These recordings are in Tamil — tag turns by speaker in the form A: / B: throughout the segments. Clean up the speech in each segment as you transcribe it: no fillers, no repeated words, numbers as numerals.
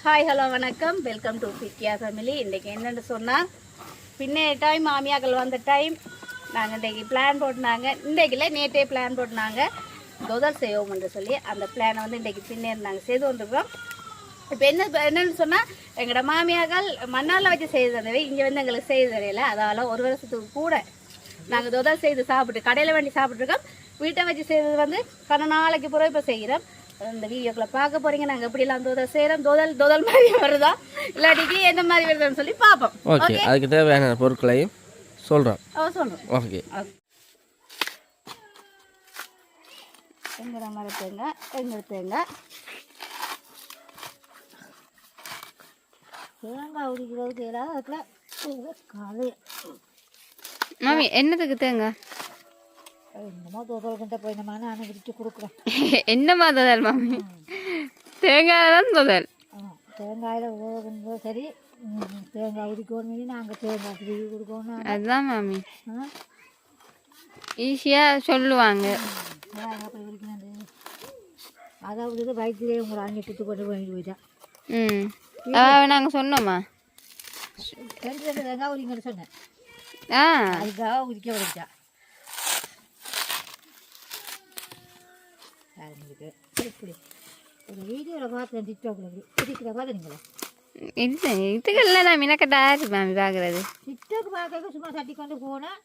A: ஹாய் ஹலோ வணக்கம், வெல்கம் டு பிக்கியா ஃபேமிலி. இன்றைக்கி என்னென்னு சொன்னால், பின்னைய டைம் மாமியாக்கள் வந்த டைம் நாங்கள் இன்றைக்கி பிளான் போட்டுனாங்க. இன்றைக்கில் நேற்றே பிளான் போட்டுனாங்க தொதல் செய்வோம்னு சொல்லி. அந்த பிளானை வந்து இன்றைக்கி பின்னே நாங்கள் செய்து கொண்டிருக்கிறோம். இப்போ என்னென்னு சொன்னால், எங்களோட மாமியாக்கள் மண்ணால் வச்சு செய்து தந்தவை இங்கே வந்து எங்களுக்கு செய்து தரையில. அதால் ஒரு வருஷத்துக்கு கூட நாங்கள் தொதல் செய்து சாப்பிட்டு கடையில் வேண்டி சாப்பிட்ருக்கோம். வீட்டை வச்சு செய்தது வந்து 12 நாளைக்கு பிறகு இப்போ செய்கிறோம். இந்த வீடியோக்குள்ள பார்க்க போறீங்க. நாங்கள் எப்படிலாம் தொதல் செய்கிறோம், தொதல் மாதிரி வருதா இல்லாட்டிக்கு எந்த மாதிரி வருதுன்னு சொல்லி பார்ப்போம்.
B: ஓகே, அதுக்கு தேவையான பொருட்களையும் சொல்கிறோம்.
A: சொல்கிறோம்.
B: ஓகே,
A: எங்கட மர தேங்காய், எங்கள் தேங்காய் உரிக்கிறதுக்கு ஏதாவது காலையில்
C: மாமி என்னத்துக்கு தேங்காய்
A: என்னமோ தொதல்கிட்ட போய் நம்ம நான் விரிச்சு கொடுக்குறேன்.
C: என்னம்மா தொதல் மாமி? தேங்காய் தான் தொதல்.
A: தேங்காயில் உதவும்போது சரி, தேங்காய் உரிக்கணும், நாங்கள் தேங்காய் திருவி கொடுக்கணும்.
C: அதுதான் மாமி ஈஸியாக சொல்லுவாங்க.
A: போய் உரிக்கணும். அதாவது வயிற்றுலேயே உங்களை அங்கே குத்து கொண்டு வாங்கிட்டு போயிட்டேன்.
C: நாங்கள் சொன்னோம்மா
A: 2 தேங்காய் உரிங்கன்னு சொன்னேன். அதுக்காக உரிக்க விடுச்சா இப்படி ஒரு வீடியோவில் பார்த்தேன், டிக்டாக்ல டிக்டாக் பார்த்தீங்களா?
C: இதுக்கு இல்லை நான் மினக்கட்டா மாமி பார்க்குறது.
A: டிக்டாக் பார்க்க சும்மா தட்டி கொண்டு போனால்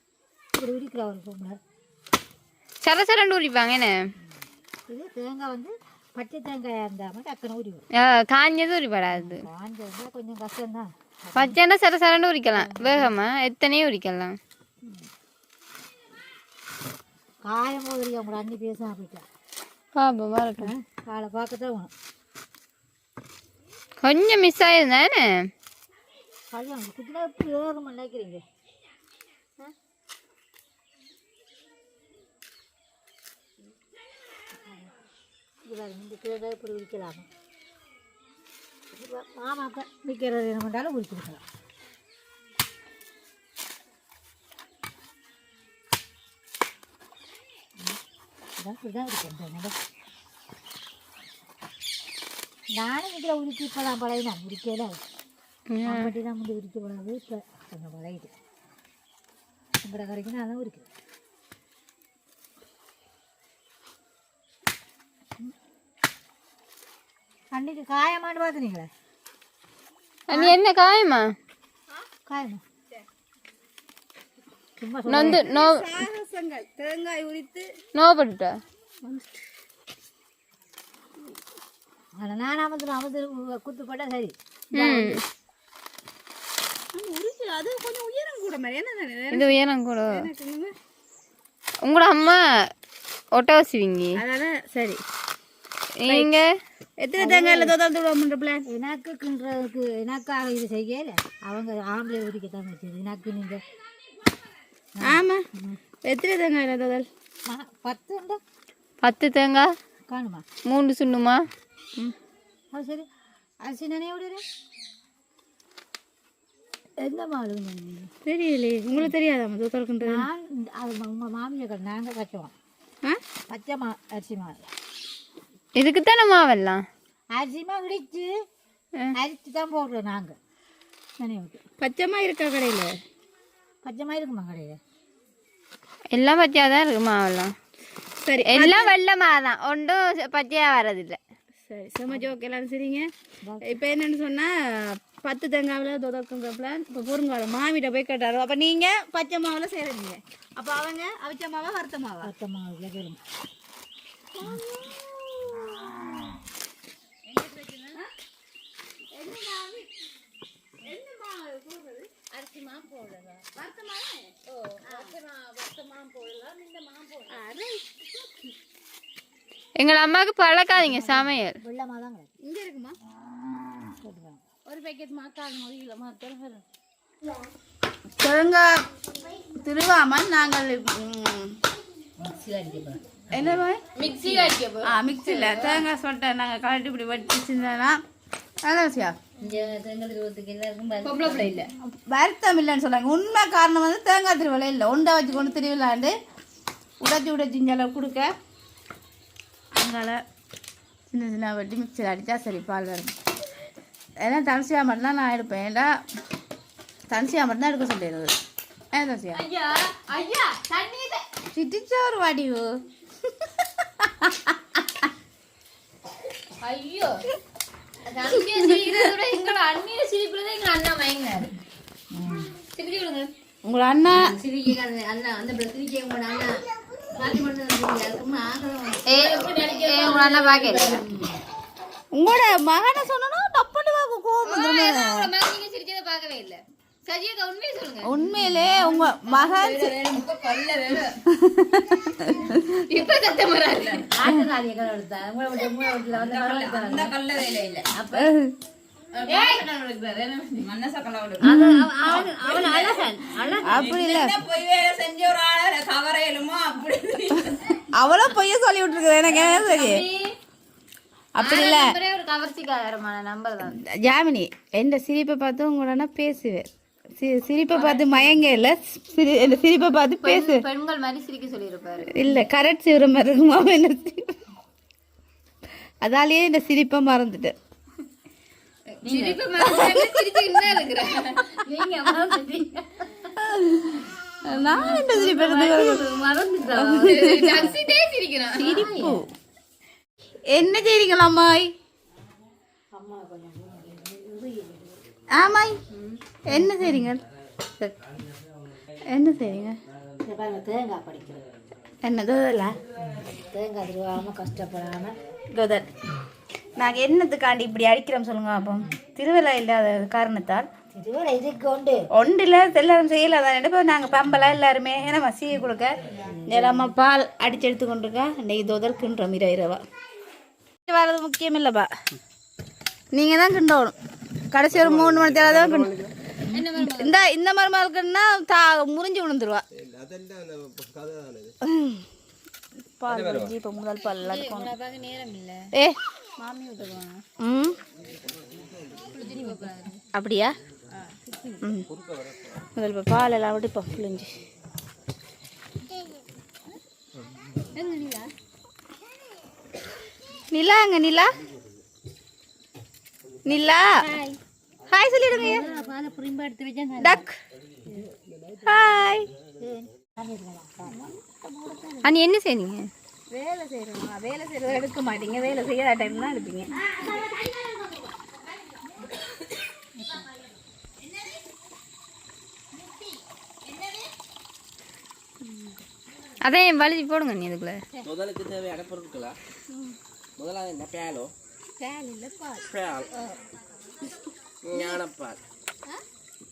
A: இப்படி உரிக்கிற ஒரு போனார்
C: சரசரண்டு உரிப்பாங்க. என்ன
A: இது தேங்காய் வந்து பச்சை தேங்காயாக இருந்தாமல் டக்குன்னு உரிவோம்.
C: காஞ்சது உரிப்படாது.
A: காஞ்சது கொஞ்சம் கஷ்டம்தான்.
C: பச்சைன்னா சரசரண்டு உரிக்கலாம், வேகமா எத்தனையும் உரிக்கலாம்.
A: காயம் போது உங்களை அண்ணி பேச போயிட்டா
C: பாப்பா வரட்டும்.
A: காலை பார்க்கத்தான் வேணும்.
C: கொஞ்சம் மிஸ் ஆயிருந்தானே
A: கல்யாணம் குட்டினா எப்படி ஏறும் நினைக்கிறீங்க? இந்த கிலோ இப்படி உரிக்கலாமா? மாமாக்க விற்கிறது என்ன பண்ணாலும் உரிச்சு கொடுக்கலாம். இப்படிதான் இருக்கேன். நானும் இதில் உரிச்சு இப்போ தான் பழையினா உரிக்கல அப்படி தான் வந்து உரிக்க கூடாது. இப்போ கொஞ்சம் பழையுது. உங்களோட கரைக்கு நான் தான் உரிக்கிறேன். அன்னைக்கு காயமானு பார்த்துனீங்களே?
C: நீ என்ன காயமா?
A: காயமா சும்மா
C: நொந்து நோ
A: தேங்காய் உரித்து
C: நோபட்டுட்டா.
A: ஆனால் நான் அமர்ந்து குத்து போட்டால் சரி. அது கொஞ்சம் உயரம் கூட மாதிரி என்ன?
C: இது உயரம் கூட. உங்களோட அம்மா ஒட்டவசிவிங்க.
A: அதனால சரி.
C: நீங்க
A: எத்தனை தேங்காயில் தொதல் தூடுவோம்ன்ற பிளான்? எனக்கு கிண்டுறதுக்கு எனக்காக இது செய்யல, அவங்க ஆம்பளை உரிக்கத்தான் வச்சது. எனக்கு நீங்கள் ஆமாம். எத்தனை தேங்காயில் தொதல்? 10 உண்டா?
C: 10 தேங்காய்
A: காணுமா?
C: 3 சுண்ணுமா?
A: அது சரி. அரிசி நினைவு விடுற எந்த மாவு தெரியலையே. உங்களுக்கு தெரியாதாம்மா தொதல்கின்றது? நான் அது உங்கள் மாமியாக்கள் நாங்கள் கட்டுவோம். பச்சை அரிசி மாவு.
C: இதுக்குத்தானே மாவெல்லாம்
A: அரிசி மாவு இடிச்சு அரிசி தான் போடுறோம் நாங்கள். நினைவுக்கு பச்சைமா இருக்கா கடையில்? பச்சைமா இருக்குமா கடையில்?
C: எல்லாம் பச்சையாக தான் இருக்கு மாவெல்லாம்.
A: சரி,
C: எல்லாம் வெள்ளமாக தான், ஒன்றும் பச்சையாக வர்றதில்லை.
A: சரி, செம்ம ஜோக் எல்லாம் சரிங்க. இப்போ என்னென்னு சொன்னால் 10 தேங்காவில் தொதற்குங்கிற பிளான். இப்போ பொருங்கால மாமிட்ட போய் கேட்டாரு. அப்போ நீங்கள் பச்சை மாவில் செய்கிறீங்க, அப்போ அவங்க அவிச்ச மாவா வறுத்த மாவா? வறுத்த மாவில் கேளுங்க. அரிசி மா போடலாம், வறுத்த மாவு.
C: எங்கள் அம்மாவுக்கு பழக்காதீங்க சமையல்.
A: வெள்ளமாக தான் இங்கே இருக்குமா? ஒரு பேக்கெட் மாக்கால் 1 கிலோ மாத்திரம் தேங்காய் திருவாமல் நாங்கள் என்ன மிக்சி மிக்சியில் தேங்காய் சொட்டை நாங்கள் கலட்டி இப்படி வச்சுருந்தோன்னா அதான் விஷயம். பொம்பளை இல்லை வருத்தம் இல்லைன்னு சொன்னாங்க. உண்மை காரணம் வந்து தேங்காய் திருவிழா இல்லை, உண்டை வச்சு கொண்டு திருவிழாண்டு உடைச்சி இஞ்சளவு கொடுக்க அங்கால சின்ன சின்ன வெட்டி மிக்சர் அடித்தா சரி பால் வரும். ஏன்னா தனிசியா மட்டும்தான் நான் எடுப்பேன். ஏன்னா தனிசியா மட்டும்தான் எடுக்க சொல்லிடுறது. ஏன் தனிசியா சிட்டிச்சா ஒரு வாடிவு.
C: ஐயோ எங்களோட அண்ணிய சிரிப்புலதான் எங்க அண்ணா மயங்கினாரு. சிரிக்க விடுங்க.
A: உங்களோட அண்ணா
C: அண்ணா அந்த சிரிக்க உங்களோட அண்ணா
A: உங்களோட மகனை சொன்னா டப்பட்டு கோபம்.
C: பார்க்கவே இல்லை. சஜியக்கா உண்மையை சொல்லுங்க.
A: உண்மையிலே உங்க மகன்
C: இப்ப கத்தமரா இல்ல.
A: அப்படி இல்ல அவ்வளோ பொய்ய சொல்லி விட்டுருக்கு. எனக்கு என்ன சரி அப்படி இல்ல.
C: ஒரு கவர்ச்சிக்காரமான நம்பர் தான்
A: ஜாமினி. எந்த சிரிப்பை பார்த்து உங்களோட பேசுவேன். சிரிப்பை பார்த்து மயங்க இல்ல, சிரிப்பை பார்த்து பேசு.
C: பெண்கள் மாதிரி சிரிக்க சொல்லியிருப்பாரு.
A: இல்ல கரெக்ட் சிவர மாதிரி இருக்குமா என்ன அதாலேயே இந்த சிரிப்பை மறந்துட்டேன். நான் இந்த சிரிப்பு என்ன செய்றீங்களா அம்மாய்? ஆமாய் என்ன செய்றீங்க? என்ன செய்றீங்க?
C: தேங்காய் படிக்கிறது.
A: என்ன தோதலா?
C: தேங்காய் திருவாம கஷ்டப்படாம
A: தோதல். நாங்கள் என்னத்துக்காண்டி இப்படி அடிக்கிறோம் சொல்லுங்க. அப்போ திருவிழா இல்லாத காரணத்தால்
C: திருவிழா இதுக்கு உண்டு
A: ஒன்றில் எல்லாரும் செய்யலாம். இப்போ நாங்கள் பம்பலாம் எல்லாருமே ஏன்னா மசியை கொடுக்க எல்லாம பால் அடித்து எடுத்து கொண்டிருக்கா. இன்றைக்கி தோதல் கிண்டுறோம் இரவா. வர்றது முக்கியம் இல்லைப்பா, நீங்கள் தான் கிண்டணும். கடைசி ஒரு 3 மணி தேவை தான் கிண்டும். இந்த மருமகளுக்குன்னா முறிஞ்சு விழுந்துருவா. பால் வரைஞ்சி இப்போ முதல் பால் எல்லாத்துக்கும்
C: நேரம் இல்லை.
A: ஏ
C: மாமி விட்டுருவாங்க.
A: அப்படியா? முதல் இப்போ பால் எல்லாம் விட்டு இப்போ புளிஞ்சு நிலா அங்க நிலா நிலா ஹாய் சொல்லிடுங்க. டக் ஹாய்.
C: அண்ணி என்ன செய்றீங்க?
A: வேலை செய்கிறோம். வேலை செய்கிறத எடுக்க மாட்டீங்க, வேலை செய்யாத டைம் தான் எடுப்பீங்க.
C: அதான் என் வலிச்சு போடுங்க நீ இதுக்குள்ள.
B: முதலுக்கு தேவையான பொருட்களா? முதலாவது என்ன? பேலோ பேல், ஞானப்பால்,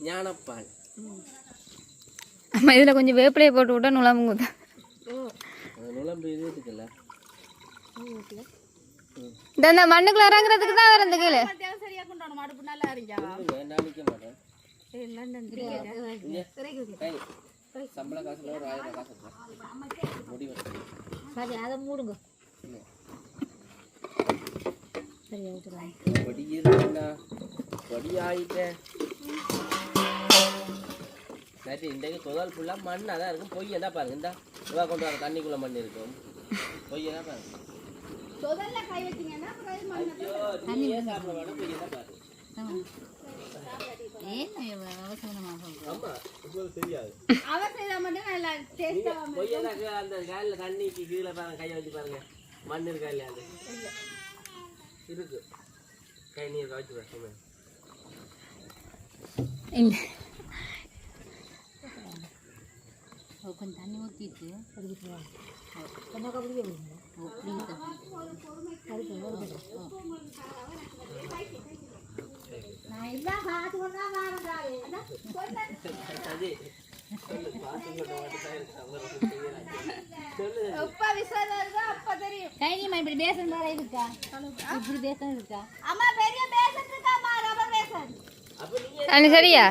B: ஞானப்பால்.
C: அம்மா இதில் கொஞ்சம் வேப்பிலையை போட்டு விட்டா நுழம்பு தான்.
B: நுழம்பு இது இருக்குல்ல,
C: இந்த மண்ணுக்குள்ள இறங்குறதுக்கு தான் வர இந்த கீழே.
A: சரியா கொண்டாடும் மாடு நல்லா அறிஞ்சாவா
B: நான் நிற்க மாட்டேன். சம்பள காசுல ஒரு 1000 காசு முடிவு
C: சரி அதை மூடுங்க.
B: பொடி இருக்குண்ணா, பொடி ஆயிட்டேன். சரி இன்றைக்கு தொதால் ஃபுல்லாக மண்ணாக தான் இருக்கும். பொய் என்ன பாருங்க, இந்த இவா கொண்டு வர தண்ணிக்குள்ளே மண் இருக்கும். பொய் என்ன பாருங்க. ஐயோ நீயே சாப்பிட வேணும். பொய் என்ன பாருங்க. பொய்யெல்லாம் அந்த காலில் தண்ணிக்கு கீழே பாருங்க, கையை வச்சு பாருங்க, மண் இருக்கா இல்லையா? அது இருக்கு, கை நீர் வச்சு பாருங்க.
C: இல்லை கொஞ்சம் தண்ணி ஊற்றிட்டு சரியா?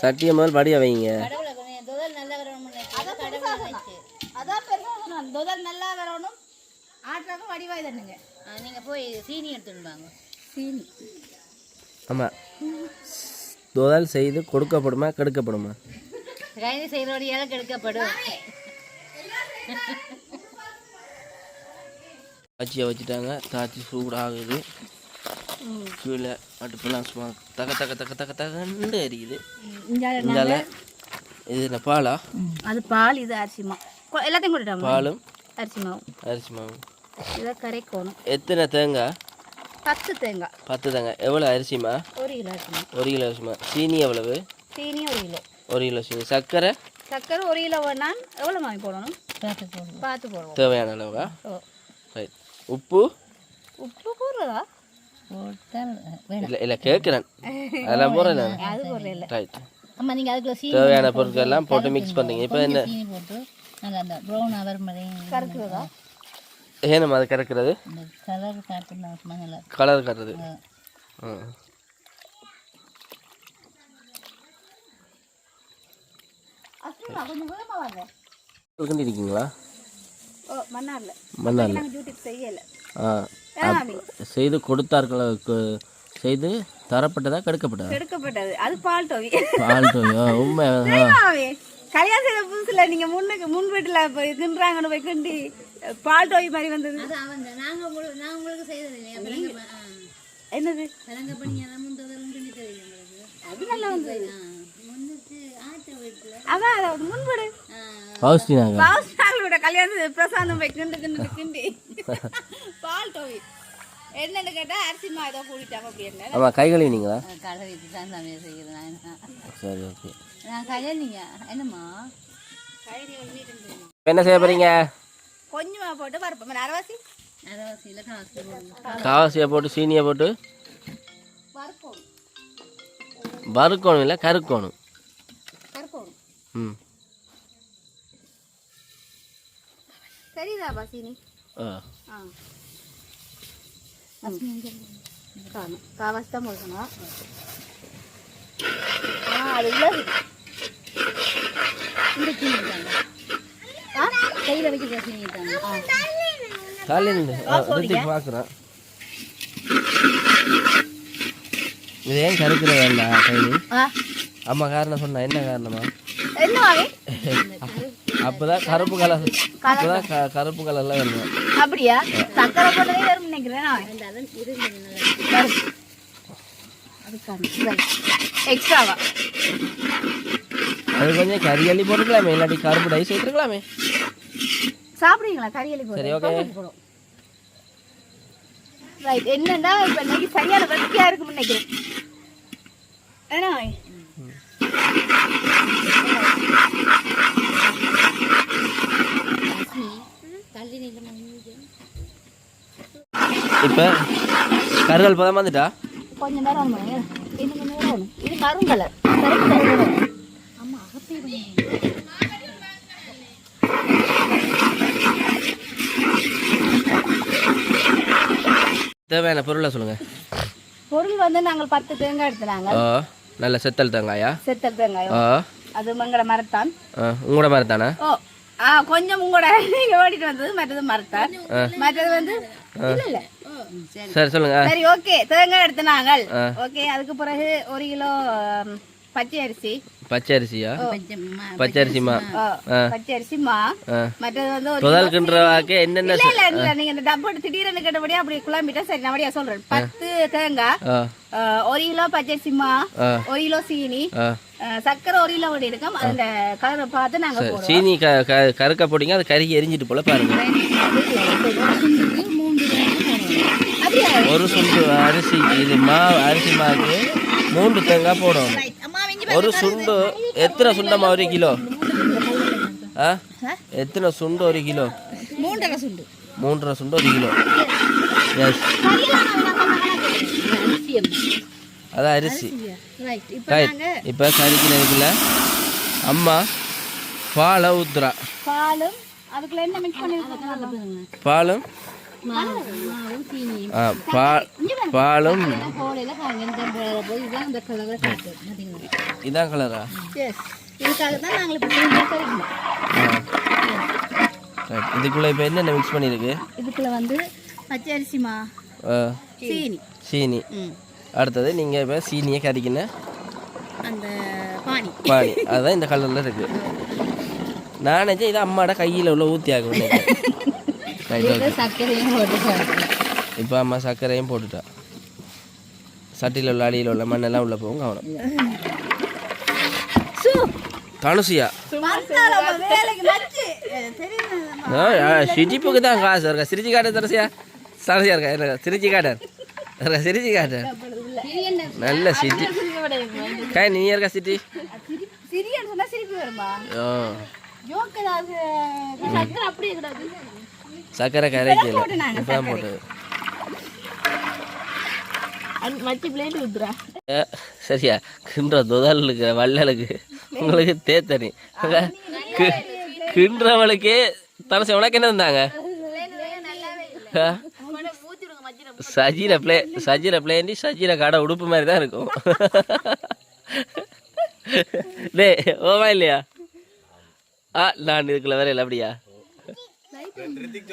B: சட்டியை முதல் வடிய வைங்க.
A: நல்லா வரணும். ஆட்டுறாங்க வடிவாய் தண்ணுங்க.
C: நீங்க போய் சீனி எடுத்துருவாங்க.
A: சீனி
B: ஆமாம், தொதால் செய்து கொடுக்கப்படுமா கெடுக்கப்படுமா?
C: கைது செய்கிறோடையால கெடுக்கப்படும்.
B: காய்ச்சியை வச்சுட்டாங்க. காய்ச்சி சூடாகுது. கீழே அடுப்பெல்லாம் சும்மா தக்க தக்க தக்க தக்க தகண்டு எரியுது. இந்தால இது என்ன பாலா?
A: அது பால், இது அரிசி மாவு. எல்லாத்தையும் கொடுத்தாங்க.
B: பாலும்
A: அரிசி மாவு.
B: அரிசி மாவு.
A: இதை கரைக்கணும்.
B: எத்தனை தேங்காய்?
A: 10 தேங்காய்.
B: 10 தேங்காய். எவ்வளோ அரிசிமா?
A: 1 கிலோ அரிசி மாவு.
B: 1 கிலோ அரிசிமா. சீனி எவ்வளவு?
A: சீனி 1 கிலோ.
B: 1 கிலோ சீனி. சர்க்கரை?
A: சர்க்கரை 1 கிலோ வேணால் எவ்வளோ மாவு போடணும்? பார்த்து போடுவோம்.
B: தேவையான அளவுக்கா?
A: ஓ
B: ரைட். உப்பு?
A: உப்பு போடுறதா?
B: இல்லை இல்லை கேட்குறேன். அதெல்லாம் போடுறேன் நான்.
A: அது போடுறேன் இல்லை.
B: ரைட்.
C: அம்மா நீங்கள் அதுக்குள்ள சீனி
B: தேவையான பொருட்கள் எல்லாம் போட்டு மிக்ஸ் பண்ணுறீங்க. இப்போ என்ன
C: சீனி போட்டு நல்லா அந்த ப்ரௌன் அவர் மாதிரி
A: கறக்குறதா?
B: ஏனம்மா அது கறக்கிறது?
C: இந்த கலர் காட்டுனா நல்லா
B: கலர் கட்டுறது.
A: கொஞ்சம் வேகமாக வாங்க.
B: இருக்கீங்களா?
A: ஓ மன்னார்ல.
B: மன்னார்ல
A: நாங்கள் டியூட்டி செய்யலை.
B: செய்து கொடுத்தார்களுக்கு செய்து தரப்பட்டதா கெடுக்கப்பட்டதா?
A: கெடுக்கப்பட்டது. அது பால் டோவி.
B: பால் டோவியா? உண்மை.
A: கல்யாணம் செய்த புதுசுல நீங்க முன் வீட்டுல போய் தின்றாங்கன்னு போய் கிண்டி பால் டோவி மாதிரி வந்தது.
C: நான் உங்களுக்கு செய்தது இல்லையா?
A: என்னது? அது நல்லா வந்தது. அதான் முன்படு பாஸ்டாங்களோட கல்யாணம் பிரசாந்தம் போய் கிண்டி பால் டோவி. என்னன்னு கேட்டா அரிசி மா ஏதோ கூட்டிட்டாங்க அப்படின்னு.
B: ஆமா, கை கழுவினீங்களா?
C: கடை வைத்து தான் சமையல் செய்கிறேன்.
B: சரி, ஓகே.
C: நான் கல்யாணிங்க என்னம்மா
B: என்ன செய்ய போறீங்க?
A: கொஞ்சமா போட்டு பருப்பம். அரவாசி
C: அரவாசியில்
B: காவாசியை போட்டு சீனியை போட்டு வறுக்கணும் இல்லை கருக்கணும். ம்
A: சரிதாப்பா சீனி. காவாசி தான் போடணும். அது உள்ளது இந்த சீனி கையில் வைக்க சீனி
B: பார்க்குறேன். இது ஏன் கருக்கிற வேண்டாம் கைலி? அம்மா காரணம் சொன்னா என்ன காரணமா? அப்பதான் கருப்பு கலர், அப்பதான் கருப்பு கலர்ல வேணும்.
A: அப்படியா? சக்கரை போட்டதே வரும் நினைக்கிறேன். எக்ஸ்ட்ராவா?
B: அது கொஞ்சம் கறியள்ளி போட்டுக்கலாமே, இல்லாட்டி கருப்பு டைஸ் எடுத்துக்கலாமே.
A: சாப்பிடுவீங்களா கறியள்ளி போட்டு?
B: சரி, ஓகே.
A: ரைட். என்னன்னா இப்ப இன்னைக்கு சரியான வெட்டியா இருக்குன்னு நினைக்கிறேன். ஏன்னா
B: இப்ப கருகல் பதம் வந்துட்டா
A: கொஞ்ச நேரம் இன்னும் நேரம். இது மரும் கலர். ஆமா,
B: தேவையான பொருளை சொல்லுங்க.
A: பொருள் வந்து நாங்கள் 10 தேங்காய் எடுத்துனாங்க.
B: நல்ல செத்தல் தேங்காயா? செத்தல்
A: தேங்காய். அது மங்கள மரத்தான்.
B: உங்களோட மரத்தானா?
A: ஓ கொஞ்சம் உங்களோட நீங்க ஓடிட்டு வந்தது. மற்றது மரத்தான். மற்றது வந்து இல்ல.
B: சரி சொல்லுங்க.
A: சரி, ஓகே. தேங்காய் எடுத்துனாங்க. ஓகே. அதுக்கு பிறகு 1 கிலோ பச்சை அரிசி.
B: பச்சை அரிசியா? பச்சை அரிசிமா?
A: பச்சை அரிசிமா. மற்றது வந்து
B: முதல் கிண்டவாக்கு என்னென்ன?
A: இல்ல இல்ல, நீங்க இந்த டப்பா திடீர்னு கேட்டபடியா அப்படி குழம்பிட்டா சரி நான் அப்படியே சொல்றேன். 10 தேங்காய், 1 கிலோ பச்சை அரிசிமா, 1 கிலோ சீனி, சக்கரை 1 கிலோ வடி இருக்கும். அந்த கலரை பார்த்து நாங்க போடுவோம்.
B: சீனி கருக்க போட்டீங்க, அது கருகி எரிஞ்சிட்டு போல பாருங்க. ஒரு சுண்டு அரிசி, இது அரிசி மாவுக்கு 3 தேங்காய் போடணும். ஒரு சுண்டு எத்தனை சுண்டமா? 1 கிலோ? எத்தனை சுண்டு 1 கிலோ?
A: 3.5 சுண்டு.
B: 3.5 சுண்டு 1 கிலோ. எஸ், அதான் அரிசி. இப்போ கறிக்கிறதுக்குள்ள அம்மா பாலை ஊத்துறா.
A: பாலும் அதுக்குள்ள என்ன மிக்ஸ் பண்ணி?
B: பாலும் பாலும் இதான் கலரா? இதுக்குள்ள இப்ப என்னென்ன மிக்ஸ் பண்ணிருக்கு?
A: இதுக்குள்ள வந்து பச்சை அரிசிமா, சீனி.
B: சீனி. அடுத்தது நீங்க இப்ப சீனியை கறிக்கின
A: அந்த பானி.
B: அதுதான் இந்த கலர்ல இருக்கு. நான் நினைச்சேன் இது அம்மாட கையில உள்ள ஊத்தி ஆகும்.
C: சர்க்கரையும் போட்டு
B: இப்போ அம்மா சர்க்கரையும் போட்டுட்டா. சட்டியில் உள்ள அடியில் உள்ள மண்ணெல்லாம் உள்ளே போகும் கவனம். தனுசியா சிரிப்புக்கு தான் காசு இருக்கா? சிரிச்சு காட்ட தனுசியா தனுசியா இருக்கா? சிரிச்சு காட்டார் சிரிச்சு காட்டார் நல்ல சிட்டி கை நீ இருக்கா சிட்டி சக்கரை கரைக்கல இப்பதான் போட்டது. சரியா கின்ற துதலுக்கு வள்ளலுக்கு உங்களுக்கு தேத்தனி கின்றவளுக்கே தனசை உனக்கு என்ன இருந்தாங்க சஜீர பிளேண்டி சஜீர கடை உடுப்பு மாதிரி தான் இருக்கும். டே ஓமா இல்லையா? நான் இதுக்குள்ள வேற இல்லை அப்படியா? ரித்திக்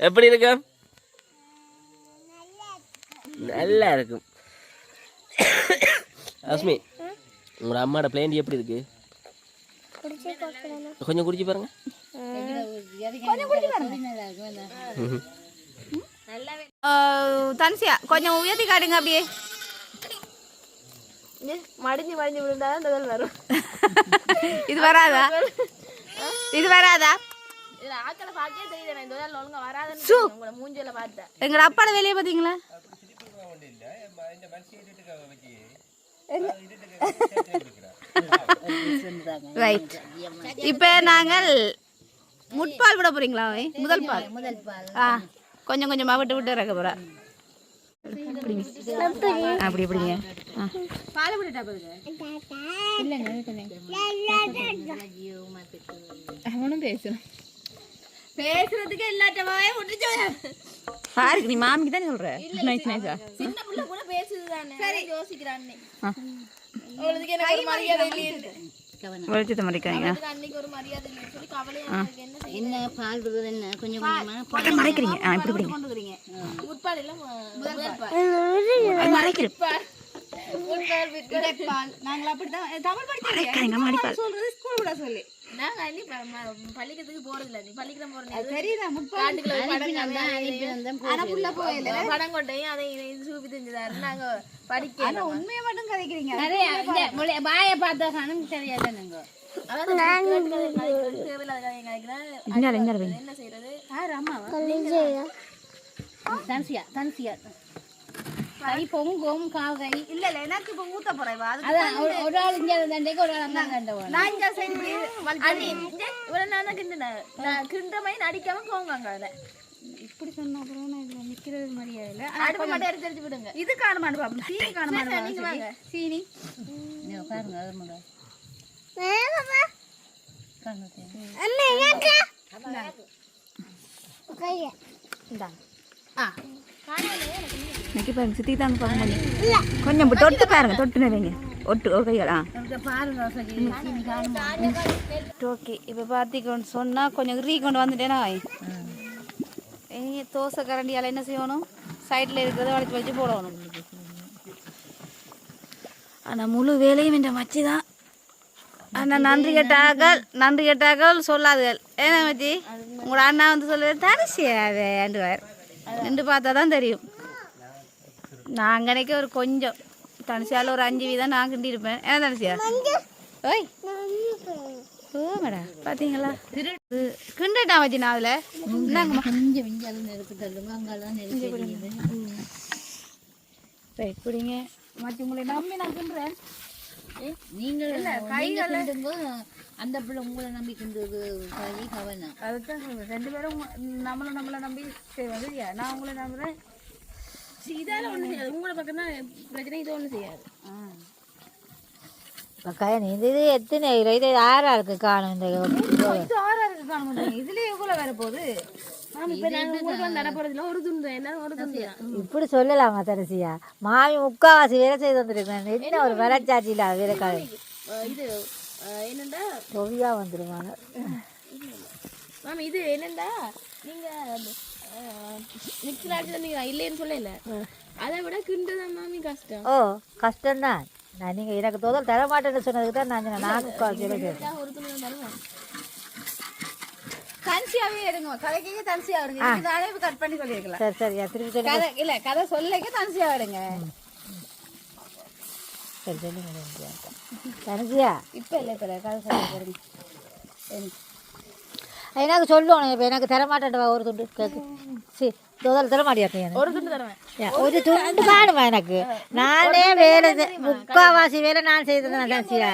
B: எப்படி இருக்கு? நல்லா இருக்கும். அஸ்மி உங்களோட அம்மாவோட பிளேண்டி எப்படி இருக்கு? கொஞ்சம் குடிச்சு பாருங்க.
A: தனுசியா கொஞ்சம் உயர்த்தி காட்டுங்க அப்படியே.
C: மடிஞ்சு விழுந்தாதான் முதல் வரும்.
A: இது வராதா? இது வராதா?
C: ஆக்களை பார்க்கவே தெரியுது இந்த முதல்ல ஒழுங்கா வராதுன்னு உங்களை மூஞ்சில பார்த்தேன்.
A: எங்க அப்பாட வேலையை பார்த்தீங்களா? ரைட். இப்போ நாங்கள் முட்பால் விட போறீங்களா? முதல் பால் கொஞ்சம் கொஞ்சமாக விட்டு விட்டு இறக்க போறா. அப்படி எப்படிங்க அவனும் பேசணும். பேசுறதுக்கு எல்லாட்டமாவே முடிச்சு பாருக்கு. நீ மாமிக்கு தானே சொல்ற? நைஸ் நைஸா
C: சின்ன புள்ள கூட பேசுதுதானே. சரி யோசிக்கிறானே. உங்களுக்கு என்ன ஒரு மரியாதை இல்லையே.
A: வெளிச்சத்தை மறைக்கிறீங்க.
C: அன்னைக்கு ஒரு மரியாதை இல்லைன்னு சொல்லி கவலையா என்ன பால் விடுறது என்ன கொஞ்சம்
A: கொஞ்சமா மறைக்கிறீங்க. இப்படி பிடிங்க.
C: கொண்டுக்கிறீங்க. உட்பால் இல்ல முதல் பால்
A: மறைக்கிறேன்.
C: உட்பால் விட்டுப்பால் நாங்க அப்படி தான் தமிழ் படிக்கிறீங்க. சொல்றது ஸ்கூல் கூட சொல்லி நாங்க அன்னி பள்ளிக்கூடத்துக்கு போறது இல்ல. நீ பள்ளிக்கூடம் போறது தெரியுதா? முட்பாட்டுக்குள்ள படம் கொண்டையும் அதை சூப்பி தெரிஞ்சுதாரு. நாங்க படிக்க உண்மையை மட்டும் கதைக்கிறீங்க. பாய பார்த்தா கணக்கு தெரியாது. என்ன செய்யறது? தன்சியா தன்சியா கை பொங்கும் காகை இல்ல இல்ல எனக்கு இப்ப ஊத்த போறேன். ஒரு ஆள் இங்க தண்டைக்கு ஒரு ஆள் அங்க நான் இங்க சைடு அடி ஒரு நான் கிண்டன கிண்டமை நடிக்காம போவாங்க. அத இப்படி சொன்னா அப்புறம் நான் இதுல நிக்கிறது மாதிரியே இல்ல. அடுப்பு மட்டும் எடுத்து எடுத்து விடுங்க. இது காணமாடு பாப்போம். சீனி காணமாடு நீங்க வாங்க. சீனி நீ பாருங்க அது முத பாப்பா காணோம். அம்மா ஏங்க கைய இந்தா
A: நக்கி பாருங்க. சித்தி தாங்க பாருங்க. கொஞ்சம் தொட்டு பாருங்க. தொட்டு நிலைங்க. ஒட்டு ஒரு கையாளா பாருங்க. ஓகே இப்போ பார்த்திக்கொண்டு சொன்னால் கொஞ்சம் ரீ கொண்டு வந்துட்டேனா தோசை கரண்டியால் என்ன செய்யணும்? சைடில் இருக்கிறத வளைச்சி வச்சு போடணும். ஆனால் முழு வேலையும் இந்த மச்சி தான். ஆனால் நன்றி கேட்டாக்கள் சொல்லாதுகள். ஏன்னா மச்சி உங்களோட அண்ணா வந்து சொல்லுவேன் தரிசியாவேண்டுவார். நின்று பார்த்தா தான் தெரியும். நான் அங்கனைக்கு ஒரு கொஞ்சம் தனிசியால் ஒரு 5 வீதம் நான் கிண்டி இருப்பேன். ஏன்னா தனிசியா ஓய் ஓ மேடா பார்த்தீங்களா கிண்டட்டா வச்சு நான் அதில் ரைட் பிடிங்க மச்சி உங்களை நம்பி நான் கிண்டுறேன். நீங்கள் அந்த பிள்ளை உங்களை நம்பி கிண்டுறது கவனம். அதுதான் சொல்றேன். 2 பேரும் நம்மளை நம்பி செய்வது. நான் உங்களை நம்புறேன். இதால ஒன்றும் செய்யாது. உங்களை பக்கம் தான் பிரச்சனை. இது ஒன்றும் செய்யாது.
D: இது எத்தனை இது 6 இருக்கு காணும். இந்த
C: இது 6 இருக்கு காணும். இதுலயே எவ்வளவு வேற போகுது?
D: இப்படி சொல்லலாமா தரிசியா? மாமி முக்காவாசி வேலை செய்து வந்துருக்கேன். என்ன ஒரு வரச்சாட்சி இல்ல வேலை கால
C: இது என்னண்டா
D: தொவியா வந்துருவாங்க.
C: மாமி இது என்னண்டா நீங்க மிக்ஸில் நீங்க இல்லைன்னு சொல்லல. அதை விட கிண்டுதான் மாமி கஷ்டம்.
D: ஓ கஷ்டம்தான். நான் நீங்க எனக்கு தோதல் தர மாட்டேன்னு சொன்னதுக்கு தான் நான் ஒரு துணி தருவேன்.
C: தன்சியாவே எடுங்க கதைக்கே தன்சியா எடுங்க இதாலே கட் பண்ணி சொல்லிருக்கலாம்
D: சரி சரி திருப்பி சொல்லு.
C: கதை இல்ல கதை சொல்லக்க தன்சியா எடுங்க
D: சரி சொல்லுங்க தனசியா
C: இப்ப இல்ல இப்ப கதை சொல்லிருங்க
D: எனக்கு சொல்லணும் இப்போ எனக்கு தரமாட்டேன் ஒரு துண்டு கேக்கு சரி தோதல் தரமாட்டியா
C: ஒரு துண்டு தருவேன்
D: ஒரு துண்டு காணுமா எனக்கு நானே வேலை முக்கால்வாசி வேலை நான் செய்தேன் தனசியா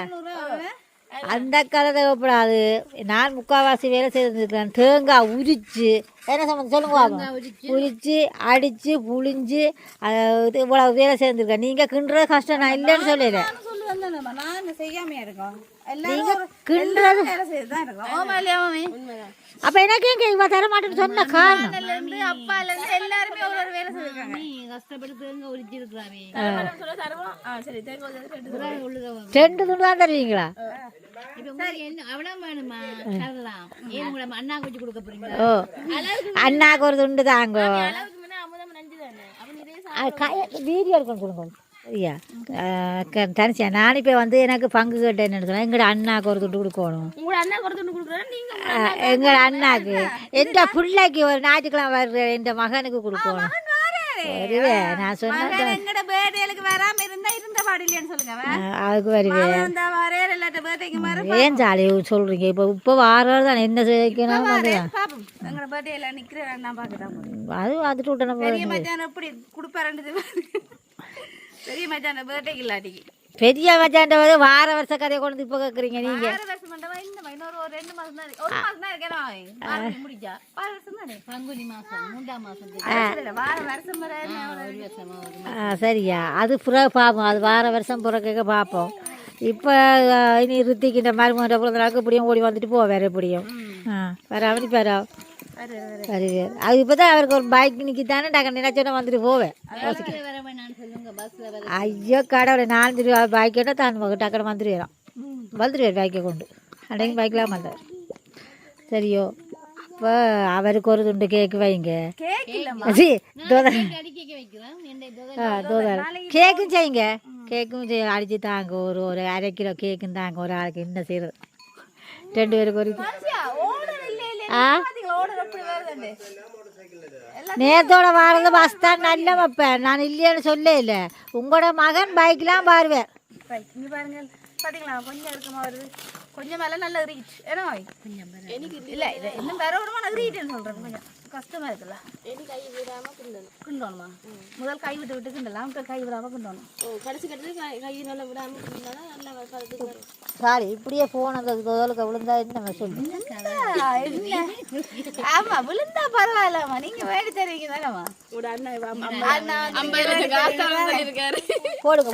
D: அந்த கதை தேவைப்படாது நான் முக்கால்வாசி வேலை செய்திருக்கிறேன் தேங்காய் உரிச்சு என்ன சம்பந்தம் சொல்லுங்க பார்ப்போம். உரிச்சு அடிச்சு புளிஞ்சு இது இவ்வளவு வேலை செய்திருக்கேன் நீங்கள் கிண்டுறது கஷ்டம் நான் இல்லைன்னு சொல்லல
C: நான் செய்யாம இருக்கோம்
D: நீங்க கிண்டுறது
C: வேலை செய்துதான் இருக்கோம் ஓமா இல்லையாமே
D: அப்போ எனக்கு எங்க இவ தரமாட்டேன்னு சொன்ன காரணம்
C: இருந்து அப்பால இருந்து எல்லாருமே ஒரு வேலை செய்திருக்காங்க நீ கஷ்டப்பட்டு தேங்க உரிச்சு இருக்கிறாவே சொல்ல தருவோம் சரி தேங்க
D: ரெண்டு துண்டு தான் தருவீங்களா
C: வேணுமா தரலாம் ஏன் உங்களை அண்ணாக்கு வச்சு கொடுக்க போறீங்களா
D: ஓ அண்ணாக்கு ஒரு துண்டு தாங்க
C: அமுதம் நஞ்சு தானே
D: வீடியோ எடுக்கணும் சொல்லுங்க ஐயா தனிச்சா நான் இப்போ வந்து எனக்கு பங்கு கேட்டேன்னு சொன்னேன் எங்களோட அண்ணாக்கு ஒரு துண்டு கொடுக்கணும்
C: உங்களோட அண்ணாக்கு ஒரு துண்டு கொடுக்குறேன் நீங்க
D: எங்களோட அண்ணாக்கு எந்த பிள்ளைக்கு ஒரு ஞாயிற்றுக்கிழமை வர்ற எந்த மகனுக்கு கொடுக்கணும் வருவே நான் சொன்னேன்
C: எங்கட பேர்டேலுக்கு வராம இருந்தா இருந்த பாடு இல்லையான்னு சொல்லுங்க
D: அதுக்கு வருவேன்
C: அந்த வரே எல்லாட்ட பேர்டேக்கு மாற
D: ஏன் ஜாலி சொல்றீங்க இப்போ வாரம் தான் என்ன செய்யணும்
C: பாப்போம் எங்கட பேர்டேல நிக்கிறேன் நான் பாக்கறேன்
D: அது வந்துட்டு விட்டேன்
C: பெரிய மச்சான் எப்படி குடுப்பாரன்றது பெரிய மச்சான் பேர்டேக்கு இல்லாட்டிக்கு
D: பெரிய மச்சான்ட்ட வந்து வார வருஷ கதையை கொண்டு இப்போ கேட்குறீங்க நீங்க
C: வருஷம் மண்டபம் இந்த இன்னொரு ஒரு 2 மாசம் தான் ஒரு மாசம் தான் இருக்கேன் முடிஞ்சா 4 வருஷம் தானே பங்குனி மாசம் 3ஆம் மாசம் வார வருஷம் வர ஒரு வருஷமா
D: சரியா அது புற பார்ப்போம் அது வார வருஷம் புறக்க பார்ப்போம் இப்போ இனி ருத்திக்கின்ற மருமகன் பிறந்தனாக்கு இப்படியும் ஓடி வந்துட்டு போவோம் வேற எப்படியும் வேற அவனி பேரா வருவேன் அது இப்போ தான் அவருக்கு ஒரு பைக் நிற்கித்தானே டக்கு நினைச்சோன்னா வந்துட்டு போவேன் ஐயோ கடவுளை 4 ரூபா பைக் கேட்டால் தான் டக்குனு வந்துடுவார் பைக்கை கொண்டு அன்றைக்கு பைக்கெலாம் வந்தார் சரியோ அப்போ அவருக்கு ஒரு துண்டு கேக்கு வைங்க கேக்கும் செய்யுங்க கேக்கும் அடிச்சு தாங்க ஒரு அரை கிலோ கேக்கும் தாங்க ஒரு ஆளுக்கு என்ன செய்யறது 2 பேருக்கு ஒரு நேரத்தோட வாரது பஸ் தான் நல்ல வைப்பேன் நான் இல்லைன்னு சொல்ல இல்லை உங்களோட மகன் பைக்லாம் பாருவேன்
C: இங்க பாருங்க பாத்தீங்களா கொஞ்சம் இருக்குமா வருது கொஞ்சம் மேல நல்ல ரீச் ஏன்னா எனக்கு இல்ல இது இன்னும் வேற விடமா நான் ரீட்னு சொல்றேன் கொஞ்சம் கஷ்டமா இருக்குல்ல கை விடாம கிண்டணுமா முதல் கை விட்டு கிண்டலாம் அப்புறம் கை விடாம கிண்டணும் கடைசி கட்டது கை நல்லா விடாம கிண்டனா நல்லா பதத்துக்கு வரும்
D: சாரி இப்படியே போன் அந்த தோலுக்கு விழுந்தா என்ன சொல்லு
C: ஆமா விழுந்தா பரவாயில்லம்மா நீங்க வேடி தருவீங்க தானம்மா உட அண்ணா
D: போடுங்க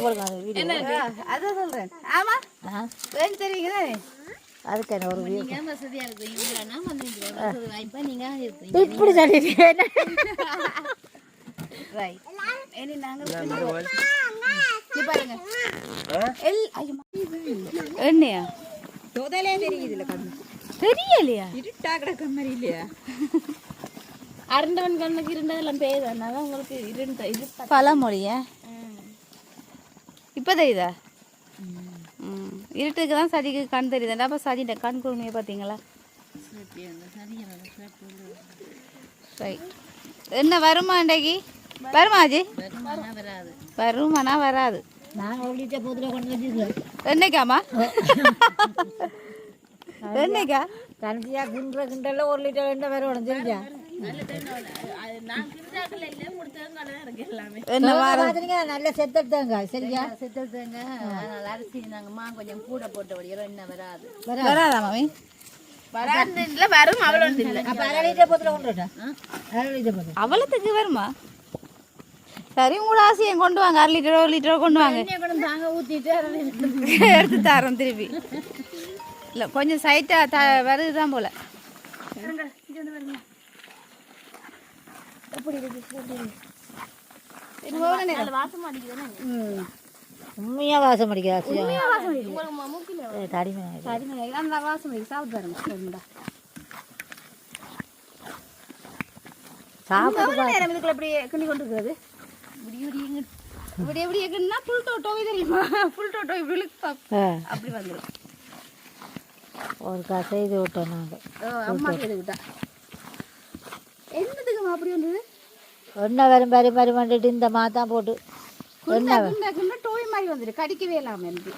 C: அதான் சொல்றேன் ஆமா வேடி தருவீங்க தானே
D: அதுக்கு என்ன ஒரு
C: வசதியா இருக்கும்
D: இப்படி சொல்லிட்டேன்
C: பாருங்க எண்ணெயா
A: முதலே தெரியுதுல கண்ணு
C: தெரியலையா
A: இருட்டா கிடக்க மாதிரி இல்லையா
C: அரண்டவன் கண்ணுக்கு இருண்டதெல்லாம் பேயுது அதனால உங்களுக்கு இருண்ட இது பழமொழியா இப்போ தெரியுதா இருட்டுக்கு தான் சதிக்கு கண் தெரியுது அப்போ சதிட்ட கண் குழுமையை பார்த்தீங்களா ரைட் என்ன வருமா இன்றைக்கு வருமா அஜி வருமானா வராது
D: நான் ஒரு லிட்டர் போத்துல கொண்டு வச்சிருக்கேன்
C: என்னைக்காமா என்னைக்கா
D: கடைசியா கிண்டல 1 லிட்டர் எண்ணெய் வேற உடஞ்சிருக்கா நல்ல செத்தெடுத்தாங்க சரியா
C: செத்தெடுத்தாங்க அரிசி நாங்கம்மா கொஞ்சம் கூட போட்ட வழியோ என்ன வராது
A: வராதா மாமி
C: வராது இல்லை வரும் அவ்வளோ இல்லை
D: அப்போ 1/2 லிட்டர் போத்துல கொண்டு வரட்டா 1/2 லிட்டர் போத்துல
C: அவ்வளோத்துக்கு வருமா சரி உங்களோட ஆசையை கொண்டு வாங்க 1/2 லிட்டரோ 1 லிட்டரோ கொண்டு வாங்க
D: தாங்க ஊற்றிட்டு
C: எடுத்து தரோம் திருப்பி இல்லை கொஞ்சம் சைட்டாக வருது தான் போல
D: உண்மையா வாசம் அடிக்கிறா
C: சாப்பிட்டு எப்படி கிண்டி கொண்டு இருக்கிறது இப்படி எப்படி எப்படின்னா புல் டோட்டோவே தெரியுமா புல் டோட்டோ இப்படி அப்படி வந்துடும்
D: ஒரு செய்து விட்டோம் நாங்கள்.
A: அம்மா செய்து விட்டா. என்னதுக்கு அப்படி வந்தது?
D: எண்ணெய் வரும் பண்ணிட்டு இந்த மாத்தான் போட்டு
A: குண்டா டோய் மாதிரி வந்துட்டு கடிக்கவே இல்லாமல் இருக்கு.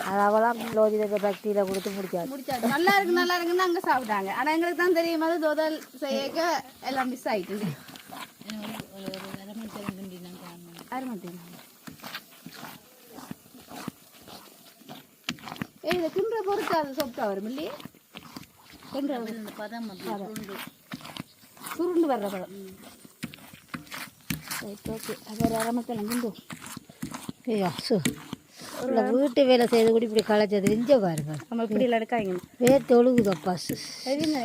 D: அது அவளாம் லோஜித பக்தியில் கொடுத்து முடிச்சாச்சு.
A: முடிச்சாச்சு. நல்லா இருக்குன்னு அங்கே சாப்பிட்டாங்க. ஆனால் எங்களுக்கு தான் தெரியும் அது தோதல் செய்யக்க எல்லாம் மிஸ் ஆகிட்டு. இதை கிண்டுற பொறுத்து அது சொப்டா வரும் இல்லையே. கிண்டுற பதம் சுருண்டு வர்ற பதம். ஓகே அப்புறம் அரமத்தெல்லாம் கிண்டு.
D: ஐயா இல்லை வீட்டு வேலை செய்து கூட இப்படி களைச்சது இஞ்ச பாருங்க.
A: நம்ம இப்படி இல்லை எடுக்காங்க
D: வேர்த்து ஒழுகுதப்பா.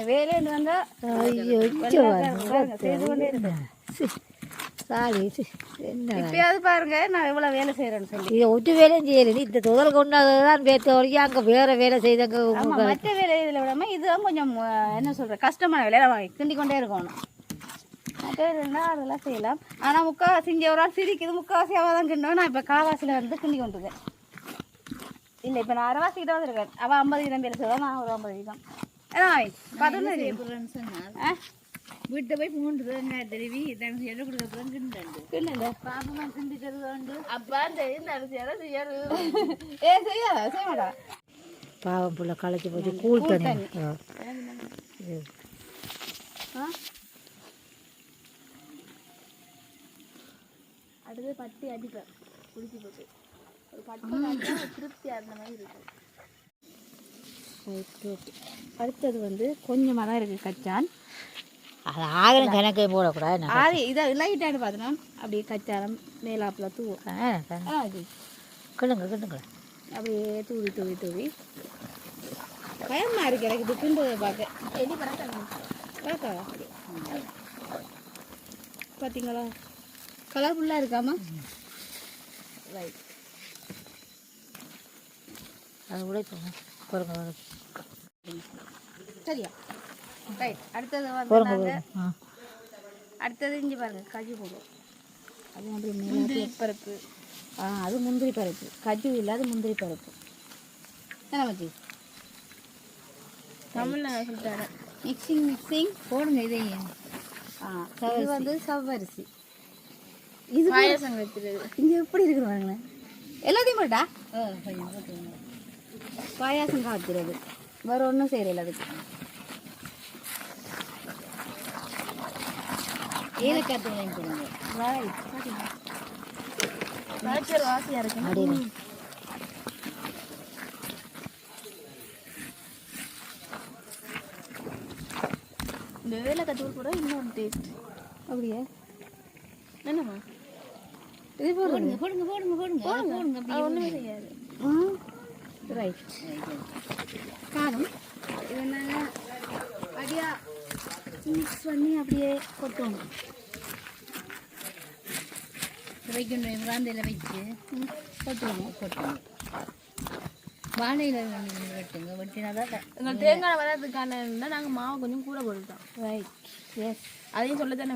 A: வேலைன்னு வந்தால்
D: ஐயோ இஞ்ச பாருங்க
A: செய்து கொண்டே இருந்தேன்.
D: சாலி என்ன
A: இப்பயாவது பாருங்க நான் எவ்வளோ வேலை செய்கிறேன்னு சொல்லி.
D: இதை ஒட்டு வேலையும் செய்யலை. இந்த தொதல் கொண்டாதான் வேர்த்து ஒழுகி அங்கே வேறு வேலை செய்தாங்க.
A: மற்ற வேலை இதில் விடாமல் இதுதான் கொஞ்சம் என்ன சொல்கிறேன் கஷ்டமான வேலை கிண்டி கொண்டே இருக்கணும். மற்ற வேலைன்னா அதெல்லாம் செய்யலாம். ஆனால் முக்கால்வாசி இங்கே ஒரு ஆள் சிரிக்குது முக்கால்வாசியாக தான் கிண்டோம். நான் இப்போ கால்வாசியில் வந்து கிண்டி கொண்டுருக்கேன். இல்லை இப்போ நான் அரைவாசிக்கிட்ட வந்துருக்கேன். அவள் 50 வீதம் பேர் செய்வாள், நான் ஒரு 50 வீதம். ஏன்னா 11
C: வீட்டை போய் 3 தேங்காய் திருவி தங்கச்சி எண்ணெய் கொடுக்குறப்பறம் கிண்டு பாப்பமா கிண்டிட்டது உண்டு. அப்பா இந்த அரிசியெல்லாம் செய்யாது.
A: செய்ய மாட்டா.
D: பாவம் புள்ள களைச்சி போச்சு. கூழ் தண்ணி
C: அடுத்து பட்டி அடிப்பேன் குளிச்சு போட்டு ஒரு பட்டு திருப்தியாக இருந்த மாதிரி இருக்கும்.
A: அடுத்தது வந்து கொஞ்சமாக தான் இருக்குது கச்சான்.
D: அது ஆகணும் கணக்கே போடக்கூடாது.
A: அது இதை லைட்டாக பார்த்தோன்னா அப்படியே கச்சாரம் மேலாப்பில் தூவும்.
D: கிண்டுங்க கிண்டுங்க
A: அப்படியே தூவி பயமாக இருக்கு எனக்கு இது கிண்டுவதை பார்க்க.
C: எலி
A: பார்க்கா பார்த்தீங்களா கலர்ஃபுல்லாக இருக்காமா? ரைட்
D: அது உடைப்போங்க பொறுங்க
A: சரியா? ரைட் அடுத்தது வந்து அடுத்தது இஞ்சி பாருங்க கஜு போடுவோம். அது அப்படி முந்திரி பருப்பு. அது முந்திரி பருப்பு. கஜு இல்லாத முந்திரி பருப்பு என்ன மச்சி
C: தமிழில் சொல்லிட்டாரு.
A: மிக்சிங் போடுங்க. இதையும் இது வந்து சவ்வரிசி. இது
C: பாயசம் வைக்கிறது.
A: இங்கே எப்படி இருக்குது பாருங்களேன். எல்லாத்தையும் போட்டா பாயாசம் காய்ச்சிறது வேறு ஒன்றும் செய்யல. அதுக்கு ஏலக்காய் தூள் வாங்கி போடுங்க.
C: நேச்சர் வாசியாக இருக்கு. இந்த ஏலக்காய் தூள் கூட இன்னொரு டேஸ்ட்.
A: அப்படியே
C: என்னம்மா
A: இது போடுங்க
C: அப்படி ஒன்றுமே செய்யாது.
A: ரைட் காரம் இது என்னங்க அப்படியா மிக்ஸ் பண்ணி அப்படியே கொட்டணும்.
C: வைக்கணும் காந்தையில் வச்சு கொட்டணும். வாழையில் வெட்டுங்க. வெட்டினாதான் எங்கள் தேங்காய் வராதுக்கான நாங்கள் மாவு கொஞ்சம் கூட போட்டுட்டோம்.
A: ரைட் எஸ்
C: அதையும் சொல்லத்தானே